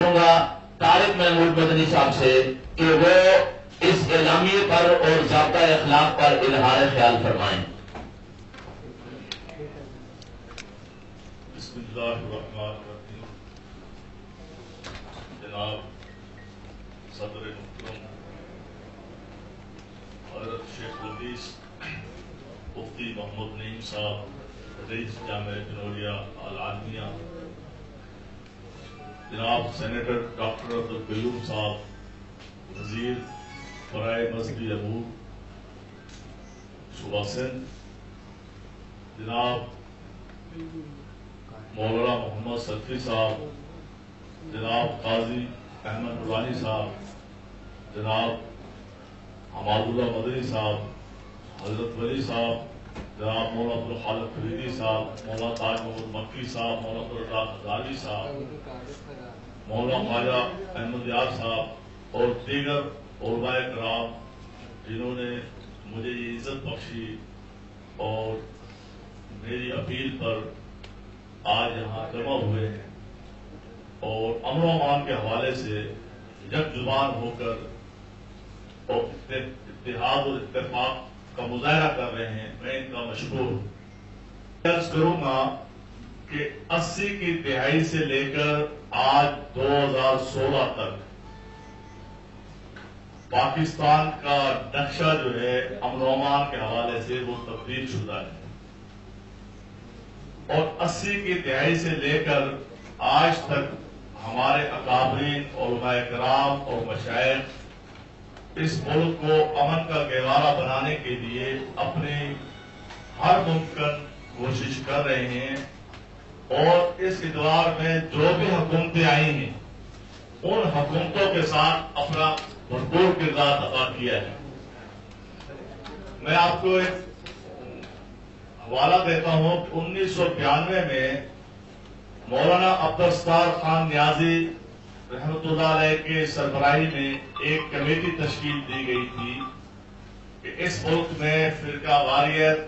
طارق محمود مدنی صاحب سے کہ وہ اس اعلامیے پر اور ضابطہ اخلاق پر اظہار خیال فرمائیں۔ بسم اللہ الرحمن الرحیم۔ جناب صدر محترم حضرت شیخ الحدیث مفتی محمد نعیم صاحب رئیس جامعہ جنوریہ العالمیہ، جناب سینیٹر ڈاکٹر عبدالقیوم صاحب وزیر برائے مذہبی امور صوبہ سندھ، جناب مولانا محمد صدفی صاحب، جناب قاضی احمد نورانی صاحب، جناب حماد اللہ مدنی صاحب، حضرت ولی صاحب، جناب مولانا عبدالخالق فریدی صاحب، مولانا تاج محمد مکی صاحب، مولانا عبدالرزاق ہزاروی صاحب، مولانا خواجہ احمد یار صاحب اور دیگر علماء کرام جنہوں نے مجھے یہ عزت بخشی اور میری اپیل پر آج یہاں جمع ہوئے ہیں اور امن و امان کے حوالے سے یک زبان ہو کر اور اتحاد اور اتفاق کا مظاہرہ کر رہے ہیں، میں ان کا مشکور ہوں۔ عرض کروں گا کہ 80 کی دہائی سے لے کر آج 2016 تک پاکستان کا نقشہ جو ہے امن و امان کے حوالے سے وہ تبدیل شدہ ہے، اور 80 کی دہائی سے لے کر آج تک ہمارے اکابرین علماء کرام اور مشائخ اس ملک کو امن کا گہوارہ بنانے کے لیے اپنی ہر ممکن کوشش کر رہے ہیں، اور اس ادوار میں جو بھی حکومتیں آئی ہیں ان حکومتوں کے ساتھ اپنا بھرپور کردار ادا کیا ہے۔ میں آپ کو ایک حوالہ دیتا ہوں کہ 1992 میں مولانا عبدالستار خان نیازی رحمۃ اللہ علیہ کے سربراہی میں ایک کمیٹی تشکیل دی گئی تھی کہ اس ملک میں فرقہ واریت،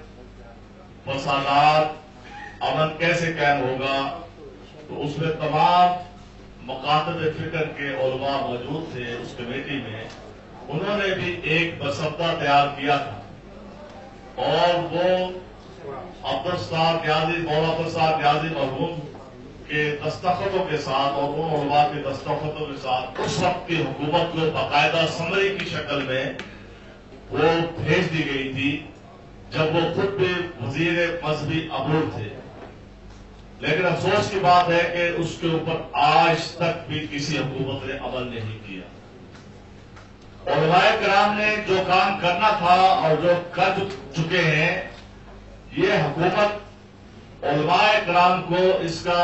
فسادات، امن کیسے قائم ہوگا۔ تو اس میں تمام مکاتب فکر کے علماء موجود تھے اس کمیٹی میں، انہوں نے بھی ایک مسودہ تیار کیا تھا، اور وہ عبدالستار نیازی، مولانا عبدالستار نیازی مرحوم کے دستخطوں کے ساتھ اور ان علماء کے دستخطوں کے ساتھ اس وقت کی حکومت کو باقاعدہ سمری کی شکل میں وہ بھیج دی گئی تھی، جب وہ خود بھی وزیر مذہبی امور تھے۔ لیکن افسوس کی بات ہے کہ اس کے اوپر آج تک بھی کسی حکومت نے عمل نہیں کیا۔ علماء کرام نے جو کام کرنا تھا اور جو کر چکے ہیں، یہ حکومت علماء کرام کو اس کا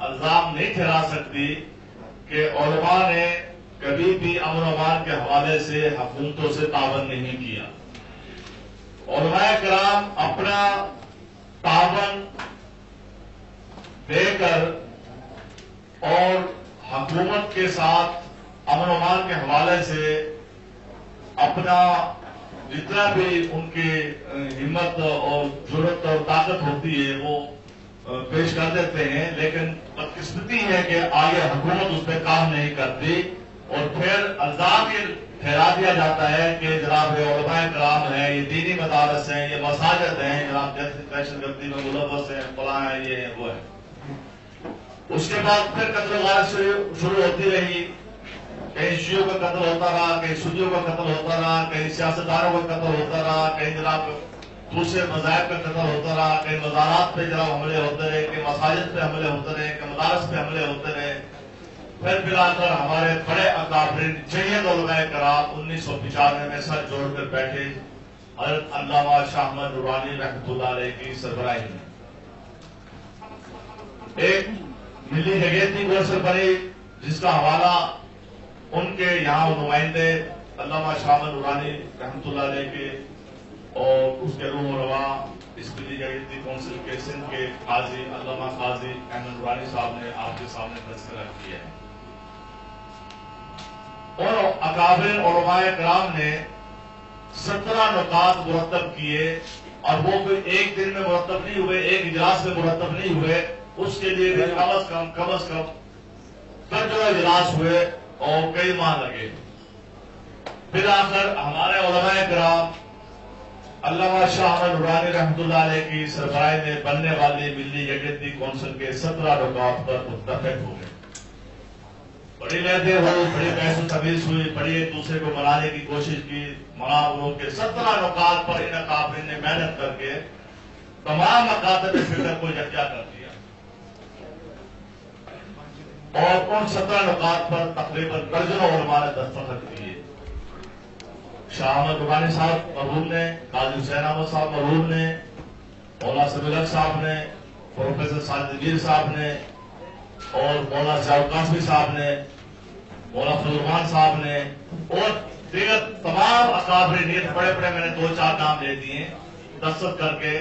الزام نہیں ٹھہرا سکتی کہ علماء نے کبھی بھی امن و امان کے حوالے سے حکومتوں سے تعاون نہیں کیا۔ علماء کرام اپنا تعاون دے کر اور حکومت کے ساتھ امن و امان کے حوالے سے اپنا جتنا بھی ان کی ہمت اور جرأت اور طاقت ہوتی ہے وہ پیش کر دیتے ہیں، لیکن بدقسمتی ہے کہ آگے حکومت اس پہ کام نہیں کرتی، اور پھر الزام یہ ٹھہرا دیا جاتا ہے کہ جناب یہ علماء کرام ہیں، یہ دینی مدارس ہیں، یہ مساجد ہیں، جناب جیسے دہشت گردی میں ملوث ہیں، فلاں ہیں، یہ ہیں، وہ ہیں۔ اس کے بعد پھر قتل و غارت شروع ہوتی رہی، کہیں شیعوں کا قتل ہوتا رہا، کہیں سنیوں کا قتل ہوتا رہا، کہیں سیاستدانوں کا قتل ہوتا رہا، کہیں جناب دوسرے مذاہب کا قتل ہوتا رہا، کہیں مزارات پہ جناب حملے ہوتے رہے، کہیں مساجد پہ حملے ہوتے رہے، کہیں مدارس پہ حملے ہوتے رہے۔ پھر ملا کر ہمارے بڑے اکابرین جید علماء کرام 1995 میں سر جوڑ کر بیٹھے حضرت علامہ شاہ احمد نورانی رحمۃ اللہ علیہ کی سربراہی میں ایک ملی جگیتی کونسل بنی، جس کا حوالہ ان کے یہاں نمائندے علامہ شاہ احمد نورانی رحمۃ اللہ علیہ کے اور اس کے روح و رواں اس ملی جگیتی کونسل کے سندھ کے قاضی علامہ قاضی احمد نورانی صاحب نے آپ کے سامنے تذکرہ کیا ہے۔ اور اکابر علماء کرام نے 17 نکات مرتب کیے، اور وہ کوئی ایک دن میں مرتب نہیں ہوئے، ایک اجلاس میں مرتب نہیں ہوئے، اس کے لیے بھی کم از کم درجنوں اجلاس ہوئے اور کئی ماہ لگے. پھر آخر ہمارے علماء کرام علامہ شاہ احمد نورانی رحمۃ اللہ علیہ کی سربراہی میں بننے والی ملی یکجہتی کونسل کے 17 نکات پر متفق ہو گئے. بڑی لہجے ہوئی, بڑی بحث و تمیز ہوئی, بڑی ایک دوسرے کو منانے کی کوشش کی. مناوروں کے 17 نکات پر ان اکابرین نے محنت کر کے تمام مکاتب فکر کو یکجا کر دیا اور ان 17 نکات پر تقریباً درجنوں علماء نے دستخط کیے. شاہ احمد نورانی صاحب مرحوم نے, قاضی حسین احمد صاحب مرحوم نے, مولانا سمیع الحق صاحب نے, پروفیسر ساجد میر صاحب نے اور مولانا سیاض قاسمی صاحب نے, مولانا فضل الرحمان صاحب نے اور دیگر تمام اکابرین, بڑے بڑے میں نے 2-4 نام لے دیے, دستخط کر کے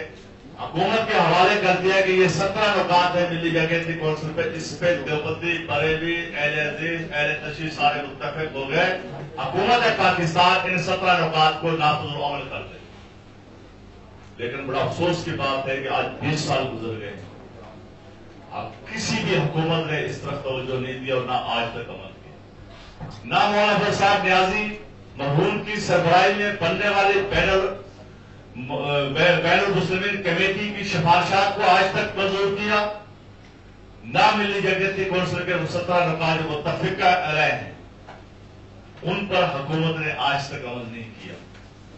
حکومت کے حوالے کر دیا کہ یہ 17 نکات ہیں ملی یکجہتی کونسل پہ. اس پہ دیوبندی, بریلوی, اہل حدیث, اہل تشیع سارے متفق ہو گئے. حکومت پاکستان ان 17 نکات کو نافذ العمل کر دے. لیکن بڑا افسوس کی بات ہے کہ آج 20 سال گزر گئے, اب کسی بھی حکومت نے اس طرح توجہ نہیں دیا اور نہ آج تک عمل کیا. نہ مولانا فضل صاحب نیازی مرحوم کی سربراہی میں بننے والی بین المسلمین کمیٹی کی سفارشات کو آج تک منظور کیا, نہ ملی یکجہتی کونسل کے 17 نکات جو متفق رہے ہیں ان پر حکومت نے آج تک عمل نہیں کیا.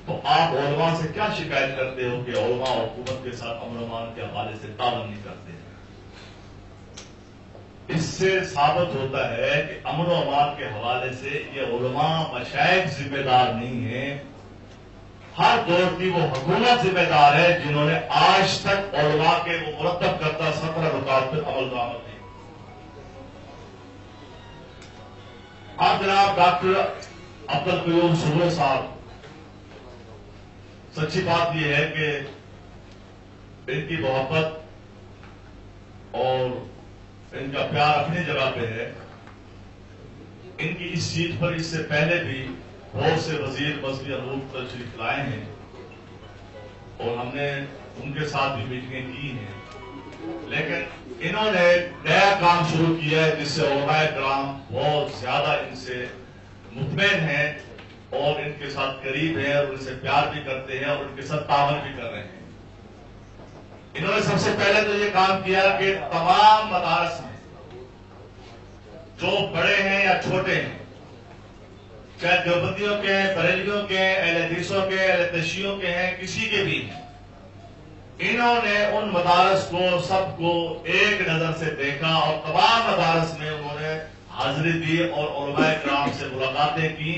تو آپ علماء سے کیا شکایت کرتے ہو کہ علماء حکومت کے ساتھ امن و امان کے حوالے سے تعاون نہیں کرتے؟ اس سے ثابت ہوتا ہے کہ امن و امان کے حوالے سے یہ علماء مشائخ ذمہ دار نہیں ہیں. ہر دور کی وہ حکومت ذمہ دار ہے جنہوں نے آج تک علماء کے وہ مرتب کرتا 17 نکات پر عمل درآمد نہیں. اب جناب ڈاکٹر عبدالقیوم سبرو صاحب, سچی بات یہ ہے کہ ان کی محبت اور ان کا پیار اپنی جگہ پہ ہے. ان کی اس سیٹ پر اس سے پہلے بھی بہت سے وزیر مذہبی امور تشریف لائے ہیں اور ہم نے ان کے ساتھ بھی میٹنگیں کی ہیں. لیکن انہوں نے نیا کام شروع کیا ہے جس سے علماء کرام بہت زیادہ ان سے مطمئن ہیں اور ان کے ساتھ قریب ہیں اور ان سے پیار بھی کرتے ہیں اور ان کے ساتھ تعاون بھی کر رہے ہیں. انہوں نے سب سے پہلے تو یہ کام کیا کہ تمام مدارس میں جو بڑے ہیں یا چھوٹے ہیں, چاہے دیوبندیوں کے ہیں, بریلویوں کے ہیں, اہل حدیثوں کے, اہل تشیعوں کے ہیں, کسی کے بھی, انہوں نے ان مدارس کو سب کو ایک نظر سے دیکھا اور تمام مدارس میں انہوں نے حاضری دی اور علماء کرام سے ملاقاتیں کی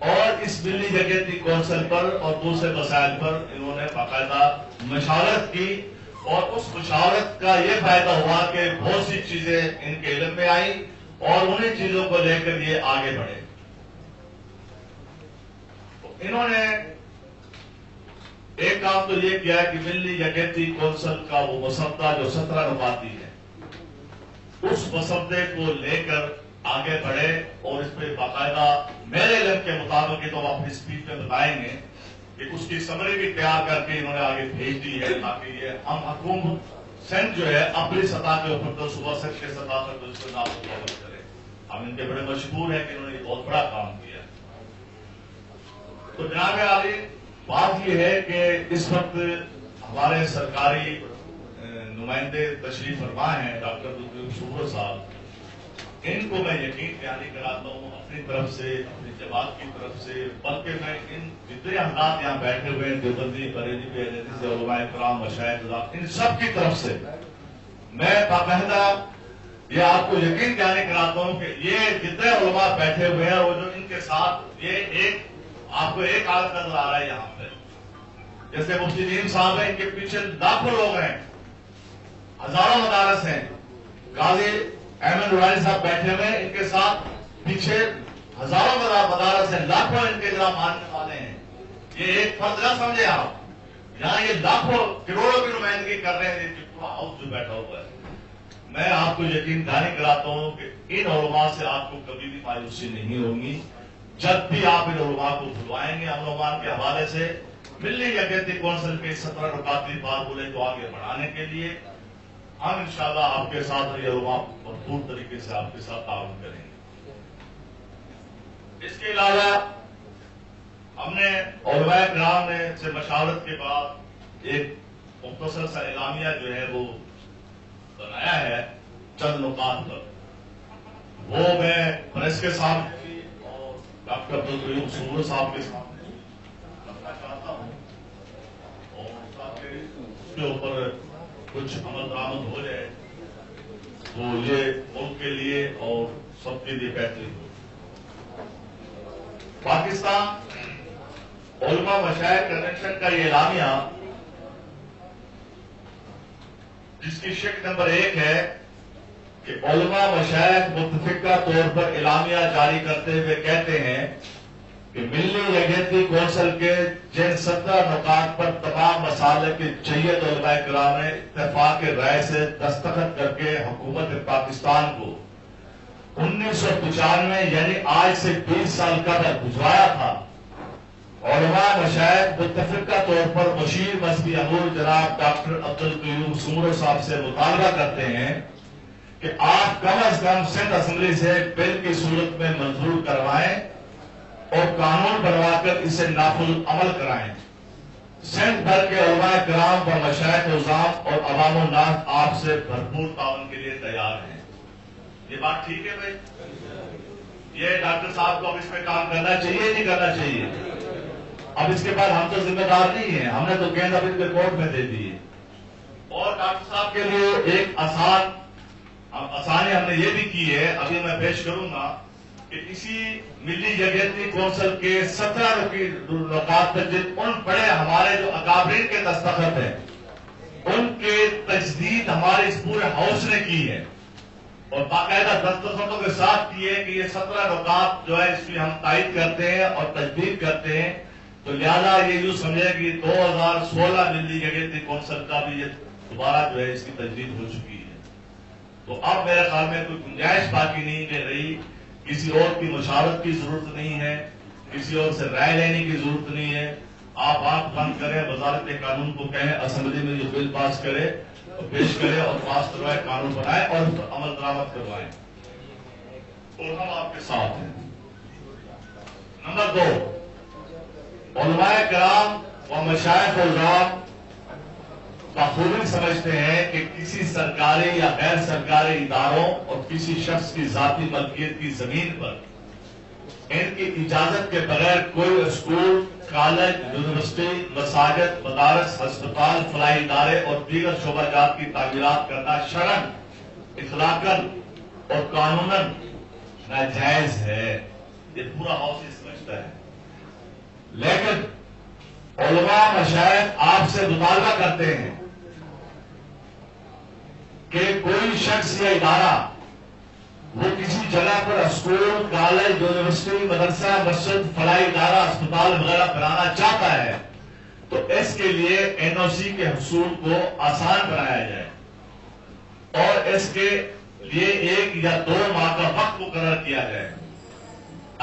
اور اس ملی یکجہتی کونسل پر اور دوسرے مسائل پر انہوں نے باقاعدہ مشاورت کی. اور اس مشاورت کا یہ فائدہ ہوا کہ بہت سی چیزیں ان کے علم میں آئیں اور انہیں چیزوں کو لے کر یہ آگے بڑھے. انہوں نے ایک کام تو یہ کیا کہ ملی یکجہتی کونسل کا وہ مسودہ جو 17 نکاتی ہے اس مسودے کو لے کر آگے بڑھے اور اس پہ باقاعدہ میرے علم کے مطابق تو آپ اپنی اسپیچ میں بتائیں گے کہ اس کی سمری بھی تیار کر کے انہوں نے آگے بھیج دی ہے تاکہ یہ ہم حکومت سندھ جو ہے اپنی سطح کے اوپر تو صوبہ سندھ کے سطح پر اس کو نافذ کرے. ہم ان کے بڑے مشہور ہیں کہ انہوں نے یہ بہت بڑا کام کیا. تو جناب عالی بات یہ ہے کہ اس وقت ہمارے سرکاری نمائندے تشریف فرما ہیں ڈاکٹر عبدالقیوم سبرو صاحب, ان کو میں یقین دہانی کراتا ہوں اپنی طرف سے, اپنی جماعت کی طرف سے, بلکہ میں ان جتنے حضرات یہاں بیٹھے ہوئے ہیں دیوبندی, بریلوی, اہل حدیث, علماء کرام, مشائخ, ان سب کی طرف سے میں باقاعدہ یہ آپ کو یقین دہانی کراتا ہوں کہ یہ جتنے علماء بیٹھے ہوئے ہیں وہ جو ان کے ساتھ یہ ایک آپ کو ایک حالت نظر آ رہا ہے یہاں پہ, جیسے مفتی نعیم صاحب ہیں, ان کے پیچھے لاکھوں لوگ ہیں, ہزاروں مدارس ہیں, قاضی احمد نورانی صاحب بیٹھے ہوئے ان کے ساتھ پیچھے ہزاروں مدارس ہیں, لاکھوں ان کے ذرا ماننے والے ہیں. یہ ایک فرد نہ سمجھے آپ, یہاں یہ لاکھوں کروڑوں کی نمائندگی کر رہے ہیں پورا ہاؤس جو بیٹھا ہوا ہے. میں آپ کو یقین دہانی کراتا ہوں کہ ان علماء سے آپ کو کبھی بھی مایوسی نہیں ہوگی. جب بھی آپ ان علماء کو بلوائیں گے امن و امان کے حوالے سے ملی یکجہتی کونسل کے 17 نکاتی فارمولے کو آگے بڑھانے کے لیے, ہم انشاءاللہ آپ کے ساتھ یہ علماء بھرپور طریقے سے آپ کے ساتھ تعاون کریں گے۔ اس کے علاوہ ہم نے علماء کرام نے سے مشاورت کے بعد ایک مختصر سا اعلامیہ جو ہے وہ بنایا ہے چند نکات پر، وہ میں پریس کے سامنے اور ڈاکٹر عبدالقیوم سمورو صاحب کے سامنے رکھنا چاہتا ہوں، اور تاکہ اس کے اوپر کچھ عمل درآمد ہو جائے تو یہ ملک کے لیے اور سب کے لیے بہترین ہو۔ پاکستان علماء مشائخ کنونشن کا یہ اعلامیہ، جس کی شق نمبر 1 ہے کہ علماء مشائخ متفقہ طور پر اعلامیہ جاری کرتے ہوئے کہتے ہیں کہ ملی یکجہتی کونسل کے جن 17 نکات پر تمام مسالے کے جید علماء کرام نے اتفاق رائے سے دستخط کر کے حکومت پاکستان کو 1995 یعنی آج سے 20 سال قبل بھجوایا تھا، علماء مشائخ متفقہ طور پر مشیر مذہبی امور جناب ڈاکٹر عبدالقیوم سمورو صاحب سے مطالبہ کرتے ہیں کہ آپ کم از کم سندھ اسمبلی سے بل کی صورت میں منظور کروائیں اور قانون بنوا کر اسے نافذ عمل کرائیں۔ سندھ بھر کے علماء کرام و مشائخ عظام اور عوام الناس آپ سے بھرپور تعاون کے لیے تیار ہیں۔ یہ بات ٹھیک ہے بھائی؟ یہ ڈاکٹر صاحب کو اب اس میں کام کرنا چاہیے نہیں کرنا چاہیے؟ اب اس کے بعد ہم تو ذمہ دار نہیں ہیں، ہم نے تو گیند اب ان کے کورٹ میں دے دی ہے۔ اور ڈاکٹر صاحب کے لیے ایک آسانی ہم نے یہ بھی کی ہے، ابھی میں پیش کروں گا کہ اسی ملی یکجہتی کونسل کے 17 نکات پر ان بڑے ہمارے جو اکابرین کے دستخط ہیں ان کے تجدید ہمارے اس پورے ہاؤس نے کی ہے، اور باقاعدہ دستخطوں کے ساتھ کی ہے کہ یہ 17 نکات جو ہے اس کی ہم تائید کرتے ہیں اور تجدید کرتے ہیں، تو لہذا یہ یوں سمجھے کہ 2016 ملی یکجہتی کونسل کا بھی یہ دوبارہ جو ہے اس کی تجدید ہو چکی ہے۔ تو اب میرے خیال میں کوئی گنجائش باقی نہیں رہی، کسی اور کی مشاورت کی ضرورت نہیں ہے، کسی اور سے رائے لینے کی ضرورت نہیں ہے۔ آپ آنکھ بند کریں، وزارت قانون کو کہیں اسمبلی میں یہ بل پاس کرے اور پیش کرے اور پاس کروائے، قانون بنائے اور اس پر عمل درآمد کروائیں، اور ہم آپ کے ساتھ ہیں۔ نمبر 2، علماء کرام و مشائخ عظام بخوبی سمجھتے ہیں کہ کسی سرکاری یا غیر سرکاری اداروں اور کسی شخص کی ذاتی ملکیت کی زمین پر ان کی اجازت کے بغیر کوئی اسکول، کالج، یونیورسٹی، مساجد، مدارس، ہسپتال، فلاحی ادارے اور دیگر شعبہ جات کی تعمیرات کرنا شرعاً، اخلاقاً اور قانوناً ناجائز ہے۔ یہ پورا ہاؤس یہ سمجھتا ہے، لیکن علماء مشائخ آپ سے مطالبہ کرتے ہیں کہ کوئی شخص یا ادارہ وہ کسی جگہ پر اسکول، کالج، یونیورسٹی، مدرسہ، مسجد، فلاحی ادارہ، اسپتال وغیرہ بنانا چاہتا ہے تو اس کے لیے NOC کے حصول کو آسان بنایا جائے اور اس کے لیے 1 یا 2 ماہ کا وقت مقرر کیا جائے۔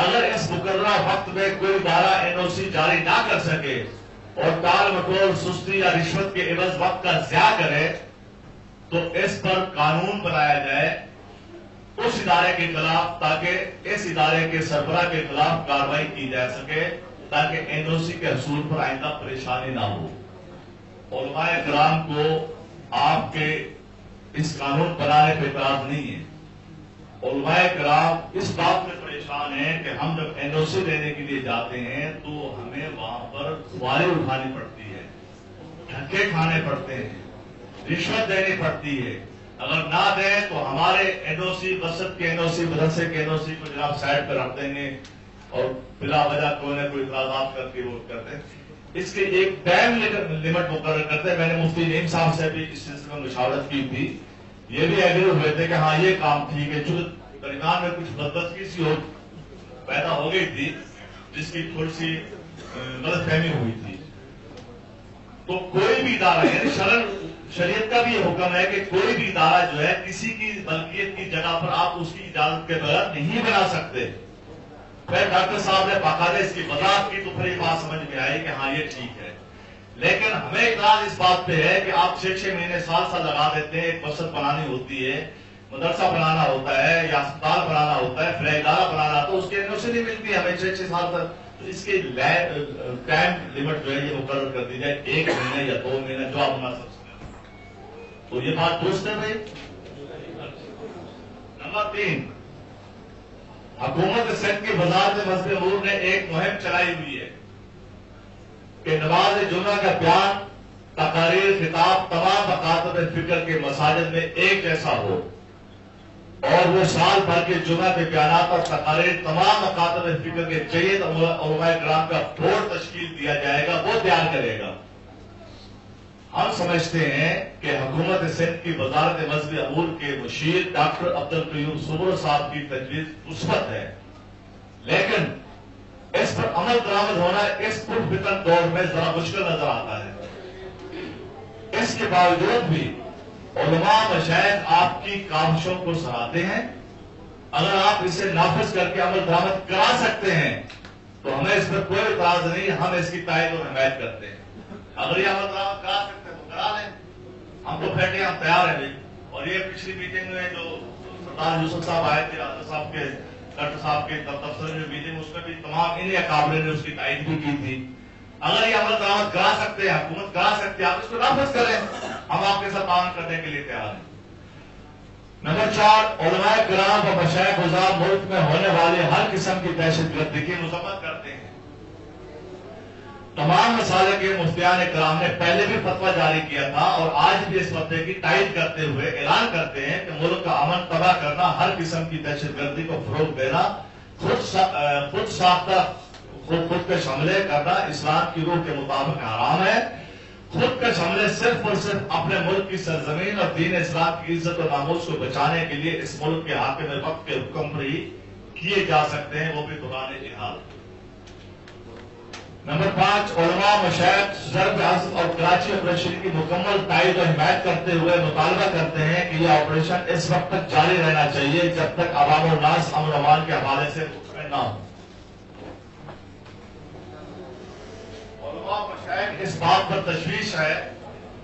اگر اس مقررہ وقت میں کوئی ادارہ NOC جاری نہ کر سکے اور ٹال مٹول، سستی یا رشوت کے عوض وقت کا ضیاع کرے تو اس پر قانون بنایا جائے اس ادارے کے خلاف، تاکہ اس ادارے کے سربراہ کے خلاف کارروائی کی جا سکے، تاکہ NOC کے حصول پر آئندہ پریشانی نہ ہو۔ علماء کرام کو آپ کے اس قانون بنانے پہ اعتراض نہیں ہے۔ علماء کرام اس بات میں پریشان ہیں کہ ہم جب NOC لینے کے لیے جاتے ہیں تو ہمیں وہاں پر سواری اٹھانی پڑتی ہے، دھکے کھانے پڑتے ہیں، رشوت دینی پڑتی ہے۔ اگر نہ دیں تو ہمارے NOC، مسجد کے NOC، مدرسے کے NOC کو جناب سائڈ پہ رکھ دیں گے اور بلا وجہ کوئی نہ کوئی اعتراضات کر کے ووٹ کرتے ہیں۔ اس کے ایک ٹائم لمٹ مقرر کرتے ہیں۔ میں نے مفتی نعیم صاحب سے بھی اس سلسلے میں مشاورت کی تھی، یہ بھی ایگری ہوئے تھے کہ ہاں یہ کام ٹھیک ہے، چونکہ درمیان میں کچھ بدبختی سی پیدا ہو گئی تھی جس کی تھوڑی سی غلط فہمی ہوئی تھی۔ تو کوئی بھی ادارہ، یعنی شریعت کا بھی یہ حکم ہے کہ کوئی بھی ادارہ جو ہے کسی کی ملکیت کی جگہ پر آپ اس کی اجازت کے بغیر نہیں بنا سکتے۔ پھر ڈاکٹر صاحب نے باقاعدہ اس کی وضاحت کی تو پھر یہ بات سمجھ میں آئی کہ ہاں یہ ٹھیک ہے۔ لیکن ہمیں اعتراض اس بات پہ ہے کہ آپ 6 مہینے سال لگا دیتے ہیں، ایک مسجد بنانی ہوتی ہے، مدرسہ بنانا ہوتا ہے یا اسپتال بنانا ہوتا ہے، فلاح ادارہ بنانا، تو اس کی NOC نہیں ملتی ہمیں 6 سال تک. تو اس کی ٹائم لمٹ جو ہے یہ مقرر کر دی جائے، 1 مہینہ یا 2 مہینہ جو آپ مناسب سمجھیں. تو یہ بات درست ہے بھائی. نمبر 3، حکومت سندھ کی وزارت مذہبی امور نے ایک مہم چلائی ہوئی ہے کہ نماز جمعہ کا بیان، تقاریر، خطاب تمام مکاتب فکر کے مساجد میں ایک جیسا ہو، اور وہ سال بھر کے جمعہ کے بیانات اور تقاریر تمام مکاتب فکر کے جید علماء کرام کا بورڈ تشکیل دیا جائے گا، وہ تیار کرے گا. ہم سمجھتے ہیں کہ حکومت سندھ کی وزارت مذہبی امور کے مشیر ڈاکٹر عبدالقیوم سبرو صاحب کی تجویز مثبت ہے، لیکن اس پر عمل درآمد ہونا اس پرفتن دور میں ذرا مشکل نظر آتا ہے. اس کے باوجود بھی علماء مشائخ آپ کی کاوشوں کو سراہتے ہیں. اگر آپ اسے نافذ کر کے عمل درآمد کرا سکتے ہیں تو ہمیں اس پر کوئی اعتراض نہیں، ہم اس کی تائید اور حمایت کرتے ہیں. اگر یہ عمل درآمد کرا سکتے ہیں تو کرا لیں، ہم تو بیٹھے ہم تیار ہیں. اور یہ پچھلی میٹنگ میں جو سردار یوسف صاحب آئے تھے، راجہ صاحب کے ڈاکٹر صاحب کے دفتر میں میٹنگ، اس میں بھی تمام انہیں اکابرین نے اس کی تائید بھی کی تھی. اگر یہ عمل درآمد کرا سکتے ہیں، حکومت کرا سکتے ہیں، آپ اس کو نافذ کریں، ہم آپ کے ساتھ تعاون کرنے کے لیے تیار ہیں. نمبر 4، علماء کرام و مشائخ حضرات ملک میں ہونے والے ہر قسم کی دہشت گردی کی مذمت کرتے ہیں. تمام مسالے کے مفتیان کرام نے پہلے بھی فتویٰ جاری کیا تھا اور آج بھی اس فتوے کی تائید کرتے ہوئے اعلان کرتے ہیں کہ ملک کا امن تباہ کرنا، ہر قسم کی دہشت گردی کو فروغ دینا، خود ساختہ خود کش حملے کرنا اسلام کی روح کے مطابق حرام ہے. خود کش حملے صرف اور صرف اپنے ملک کی سرزمین اور دین اسلام کی عزت و ناموس کو بچانے کے لیے اس ملک کے حاکم وقت کے حکم پر ہی کیے جا سکتے ہیں، وہ بھی دوران جہاد. نمبر 5، علماء مشائخ ضرب عصر اور کراچی آپریشن کی مکمل تائید و حمایت کرتے ہوئے مطالبہ کرتے ہیں کہ یہ آپریشن اس وقت تک جاری رہنا چاہیے جب تک عوام الناس امن و امان کے حوالے سے مطمئن نہ ہو. علماء مشائخ اس بات پر تشویش ہے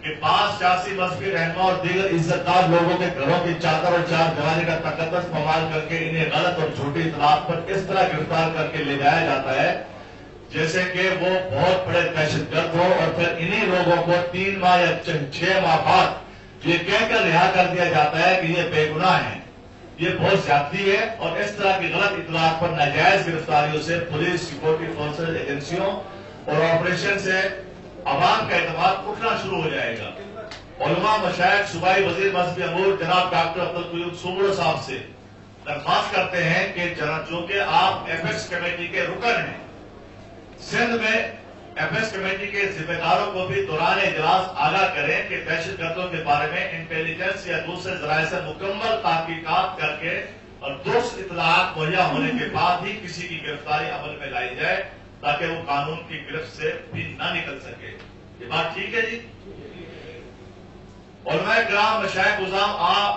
کہ بعض سیاسی مذہبی رہنما اور دیگر عزت دار لوگوں کے گھروں کی چادر اور چار دیواری کا تقدس پامال کر کے انہیں غلط اور جھوٹی اطلاعات پر اس طرح گرفتار کر کے لے جایا جاتا ہے جیسے کہ وہ بہت بڑے دہشت گرد ہو، اور پھر انہی لوگوں کو 3 ماہ یا 6 ماہ بعد یہ کہہ کر رہا کر دیا جاتا ہے کہ یہ بے گناہ ہیں. یہ بہت زیادتی ہے، اور اس طرح کی غلط اطلاعات پر ناجائز گرفتاریوں سے پولیس، سیکورٹی فورسز، ایجنسیوں اور آپریشن سے عوام کا اعتماد اٹھنا شروع ہو جائے گا. علماء مشائخ صوبائی وزیر مذہبی امور جناب ڈاکٹر عبدالقیوم سبرو صاحب سے درخواست کرتے ہیں کہ چونکہ آپ ایپیکس کمیٹی کے رکن ہیں، سندھ میں ایپیکس کمیٹی کے ذمہ داروں کو بھی دوران اجلاس آگاہ کریں کہ دہشت گردوں کے بارے میں انٹیلیجنس یا دوسرے ذرائع سے مکمل تحقیقات کر کے اور درست اطلاعات مہیا ہونے کے بعد ہی کسی کی گرفتاری عمل میں لائی جائے تاکہ وہ قانون کی گرفت سے بھی نہ نکل سکے. یہ بات ٹھیک ہے جی؟ علماء کرام، مشائخ عظام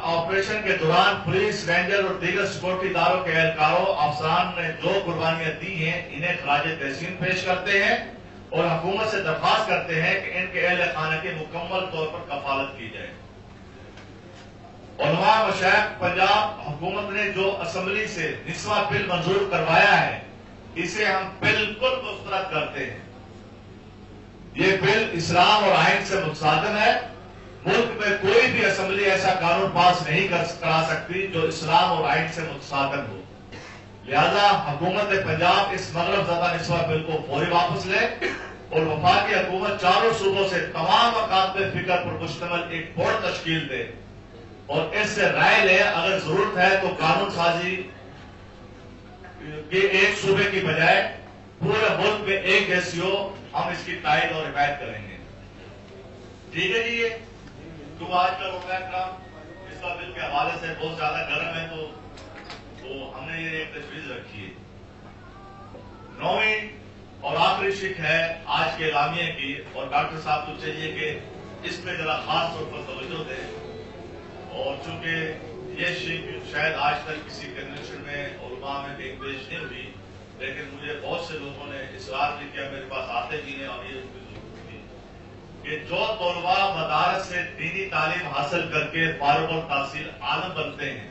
آپریشن کے دوران پولیس، رینجر اور دیگر سیکورٹی اداروں کے اہلکاروں، افسران نے جو قربانیاں دی ہیں انہیں خراج تحسین پیش کرتے ہیں اور حکومت سے درخواست کرتے ہیں کہ ان کے اہل خانہ کی مکمل طور پر کفالت کی جائے. علماء مشائخ پنجاب، حکومت نے جو اسمبلی سے نسواں بل منظور کروایا ہے اسے ہم بالکل مسترد کرتے ہیں. یہ بل اسلام اور آئین سے متصادم ہے. ملک میں کوئی بھی اسمبلی ایسا قانون پاس نہیں کرا سکتی جو اسلام اور آئین سے متصادم ہو. لہذا حکومت پنجاب اس مغرب زدہ نسواں بل کو فوری واپس لے اور وفاقی حکومت چاروں صوبوں سے تمام مکاتب فکر پر مشتمل ایک بورڈ تشکیل دے اور اس سے رائے لے. اگر ضرورت ہے تو قانون سازی کے ایک صوبے کی بجائے پورے ملک میں ایک جیسی ہو. ہم اس کی تائید اور حمایت کریں گے. ٹھیک ہے جی؟ یہ تو آج کا علماء کرام اس کا بل کے حوالے سے بہت زیادہ گرم ہے تو ہم نے یہ ایک تجویز رکھی ہے. 9ویں اور آخری شک ہے آج کے اعلامیے کی، اور ڈاکٹر صاحب کو چاہیے کہ اس پہ ذرا خاص طور پر توجہ دیں. اور چونکہ یہ شک شاید آج تک کسی کنونشن میں علماء میں ایک پیش نہیں ہوئی، لیکن مجھے بہت سے لوگوں نے اصرار بھی کیا، میرے پاس آتے بھی ہیں اور یہ کہ جو طلباء مدارس سے دینی تعلیم حاصل کر کے فارغ التحصیل عالم بنتے ہیں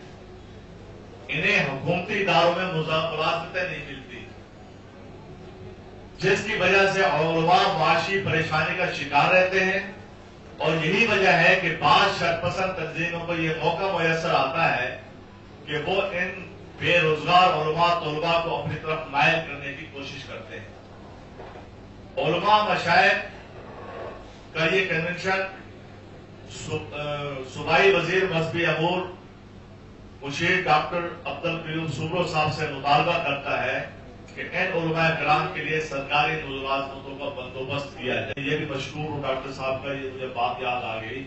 انہیں حکومتی اداروں میں ملازمتیں نہیں ملتی، جس کی وجہ سے علماء معاشی پریشانی کا شکار رہتے ہیں، اور یہی وجہ ہے کہ بعض شرپسند تنظیموں کو یہ موقع میسر آتا ہے کہ وہ ان بے روزگار علماء طلباء کو اپنی طرف مائل کرنے کی کوشش کرتے ہیں۔ علماء مشائخ کا یہ کنونشن صوبائی وزیر مذہبی امور مشیر ڈاکٹر عبدالقیوم صوبرو صاحب سے مطالبہ کرتا ہے کہ ان علماء کرام کے لیے سرکاری ملازمتوں کا بندوبست کیا جائے۔ یہ بھی مشکور ہوں ڈاکٹر صاحب کا، یہ مجھے بات یاد آ گئی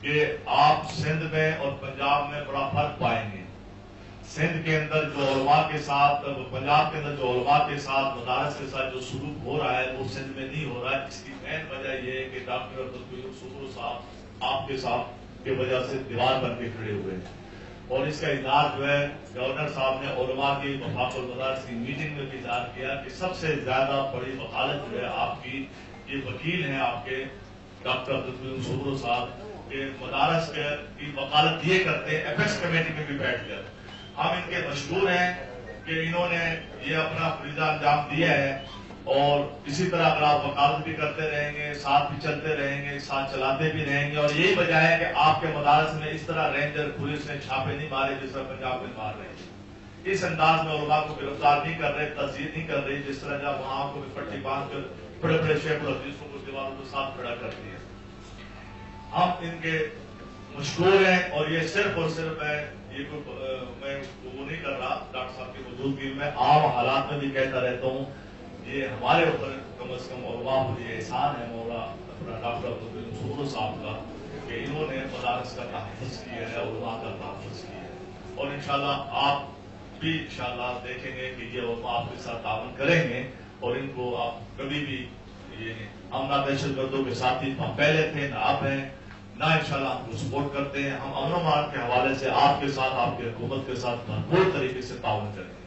کہ آپ سندھ میں اور پنجاب میں بڑا فرق پائیں گے۔ سندھ کے اندر جو علماء کے ساتھ، پنجاب کے اندر جو علماء کے ساتھ، مدارس کے ساتھ جو سلوک ہو رہا ہے وہ سندھ میں نہیں ہو رہا ہے۔ اس کی مین وجہ یہ ہے کہ ڈاکٹر عبدالقیوم صوبرو صاحب آپ کے ساتھ کی وجہ سے دیوار بن کے کھڑے ہوئے ہیں، اور اس کا اظہار جو ہے گورنر صاحب نے علماء کی وفاق المدارس کی میٹنگ میں بھی اظہار کیا کہ سب سے زیادہ بڑی وکالت جو ہے آپ کی، یہ وکیل ہیں آپ کے ڈاکٹر عبدالقیوم صوبرو صاحب کے مدارس کی وکالت یہ کرتے ہیں اپیکس کمیٹی میں بھی بیٹھ کر۔ ہم ان کے مشکور ہیں کہ انہوں نے یہ اپنا فریضہ انجام دیا ہے، اور اسی طرح اگر آپ وکالت بھی کرتے رہیں گے، ساتھ بھی چلتے رہیں گے، ساتھ چلاتے بھی رہیں گے، اور یہی وجہ ہے کہ آپ کے مدارس میں اس طرح رینجر پولیس نے چھاپے نہیں مارے جس طرح پنجاب میں مار رہے ہیں۔ اس انداز میں علماء کو گرفتار نہیں کر رہے، تذیید نہیں کر رہی، جس طرح جب وہاں کو پٹی باندھ کر بڑے بڑے شیخ الحدیثوں کو دیواروں کے ساتھ کھڑا کرتی ہے۔ ہم ان کے مشکور ہیں، اور یہ صرف اور صرف میں وہ نہیں کر رہا ڈاکٹر صاحب کی موجودگی میں، عام حالات میں بھی کہتا رہتا ہوں، یہ ہمارے اوپر کم از کم علماء پر یہ احسان ہے مولا اپنا ڈاکٹر عبدالقیوم صوبرو صاحب کا کہ انہوں نے مدارس کا تحفظ کیا ہے، علماء کا تحفظ کیا ہے، اور انشاءاللہ آپ بھی انشاءاللہ دیکھیں گے کہ یہ علماء آپ کے ساتھ تعاون کریں گے، اور ان کو آپ کبھی بھی یہ ہم نہ دہشت گردوں کے ساتھی ہم پہلے تھے نہ اب ہیں، نہ انشاءاللہ ہم کو سپورٹ کرتے ہیں۔ ہم امن و امان کے حوالے سے آپ کے ساتھ، آپ کی حکومت کے ساتھ بھرپور طریقے سے تعاون کریں گے۔